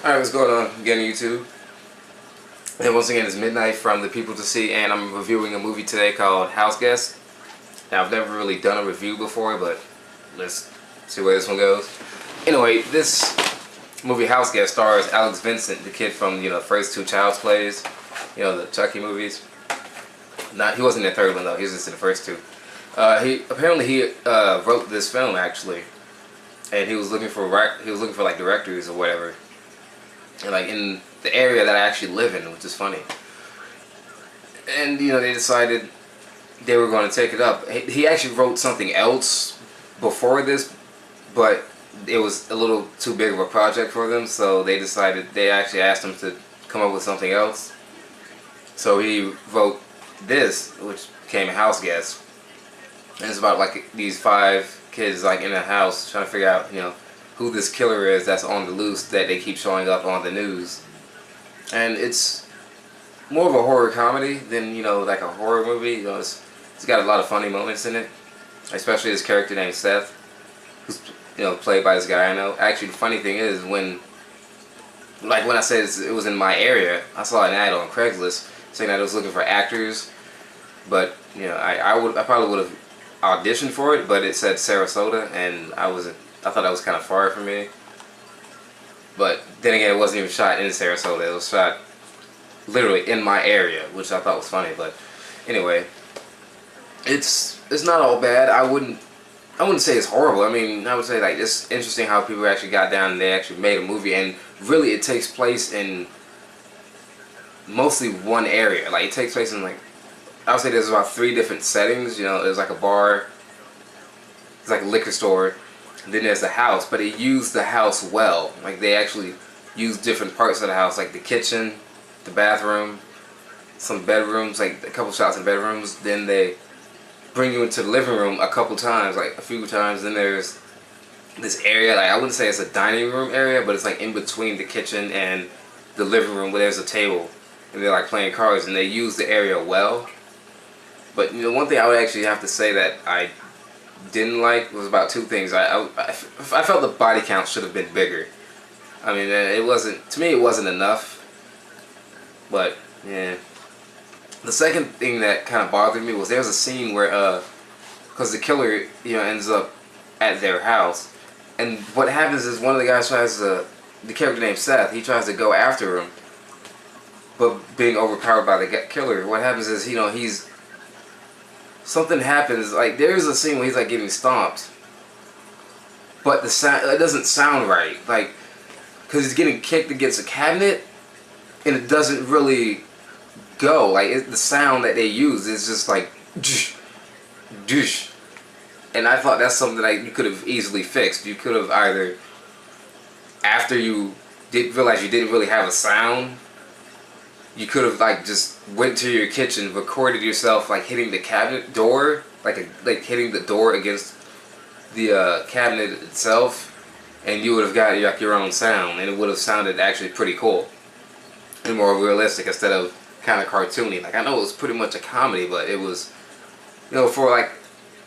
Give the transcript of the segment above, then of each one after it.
Alright, what's going on again, YouTube? And once again, it's midnight from The People to See, and I'm reviewing a movie today called House Guest. Now, I've never really done a review before, but let's see where this one goes. Anyway, this movie, House Guest, stars Alex Vincent, the kid from, the first two Child's Plays, the Chucky movies. He wasn't in the third one, though. He was just in the first two. He wrote this film, actually, and he was looking for like directors or whatever. And like in the area that I actually live in, which is funny. And they decided they were going to take it up. He actually wrote something else before this, but it was a little too big of a project for them, so they actually asked him to come up with something else. So he wrote this, which became House Guest. And it's about like these 5 kids like in a house trying to figure out, who this killer is that's on the loose that they keep showing up on the news. And it's more of a horror comedy than, like a horror movie. It's got a lot of funny moments in it. Especially this character named Seth, who's, played by this guy I know. Actually, the funny thing is, when I said it was in my area, I saw an ad on Craigslist saying that it was looking for actors. But, I probably would have auditioned for it, but it said Sarasota, and I thought that was kind of far from me. But then again, it wasn't even shot in Sarasota. It was shot literally in my area, which I thought was funny. But anyway, it's not all bad. I wouldn't say it's horrible. I mean, I would say like it's interesting how people actually got down and they actually made a movie, and really it takes place in mostly one area. Like it takes place in I would say there's about 3 different settings. There's like a bar, there's like a liquor store, and then there's the house. But they use the house well. Like they actually use different parts of the house, like the kitchen, the bathroom, some bedrooms, like a couple shots in bedrooms. Then they bring you into the living room a couple times, like a few times. Then there's this area, like I wouldn't say it's a dining room area, but it's like in between the kitchen and the living room where there's a table, and they're like playing cards, and they use the area well. But one thing I would actually have to say that I didn't like was about 2 things. I felt the body count should have been bigger. I mean, to me it wasn't enough. But yeah. The second thing that kind of bothered me was there was a scene where because the killer ends up at their house, and what happens is one of the guys the character named Seth, he tries to go after him, but being overpowered by the killer. What happens is something happens, like there's a scene where he's like getting stomped, but the sound, it doesn't sound right, like because he's getting kicked against a cabinet and it doesn't really go, like the sound that they use is just like doosh, doosh. And I thought that's something that you could have easily fixed. You could have either, after you did realize you didn't really have a sound, you could have just went to your kitchen, recorded yourself hitting the cabinet door, like hitting the door against the cabinet itself, and you would have got your own sound, and it would have sounded actually pretty cool and more realistic instead of kind of cartoony. Like I know it was pretty much a comedy, but it was, for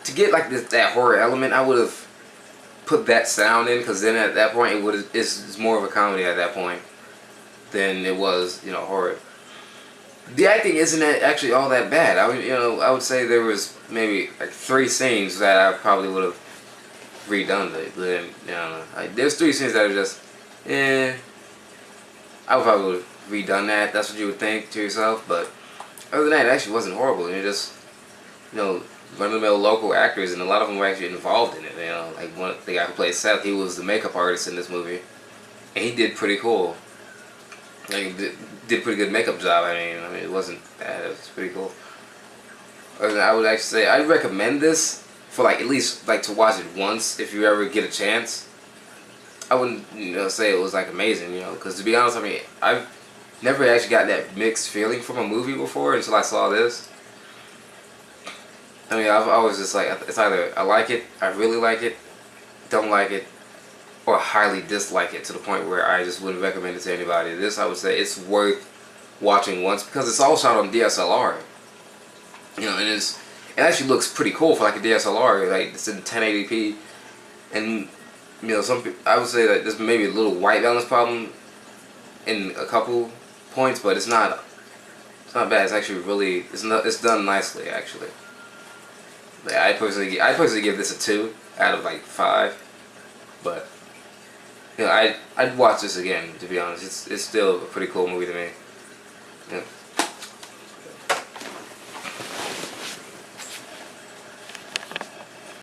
to get that horror element, I would have put that sound in, because then at that point it's more of a comedy at that point than it was horror. The acting isn't actually all that bad. I would say there was maybe 3 scenes that I probably would have redone. There's 3 scenes that are just, I would probably would have redone that. That's what you would think to yourself. But other than that, it actually wasn't horrible. Just, run-of-the-mill local actors, and a lot of them were actually involved in it. Like the guy who played Seth, he was the makeup artist in this movie, and he did pretty cool. Like, did pretty good makeup job. I mean, it wasn't bad. It was pretty cool. I would actually say I'd recommend this for at least to watch it once if you ever get a chance. I wouldn't say it was amazing, because to be honest, I mean, I've never actually got that mixed feeling from a movie before until I saw this. I mean, I've always just it's either I like it, I really like it, don't like it, or highly dislike it to the point where I just wouldn't recommend it to anybody. This, I would say, it's worth watching once because it's all shot on DSLR. And it actually looks pretty cool for a DSLR. It's in 1080p, and some people, I would say that there's maybe a little white balance problem in a couple points, but it's not bad. It's actually really it's done nicely actually. Yeah, I personally give this a 2 out of like 5, but I'd watch this again, to be honest. It's still a pretty cool movie to me. Yeah.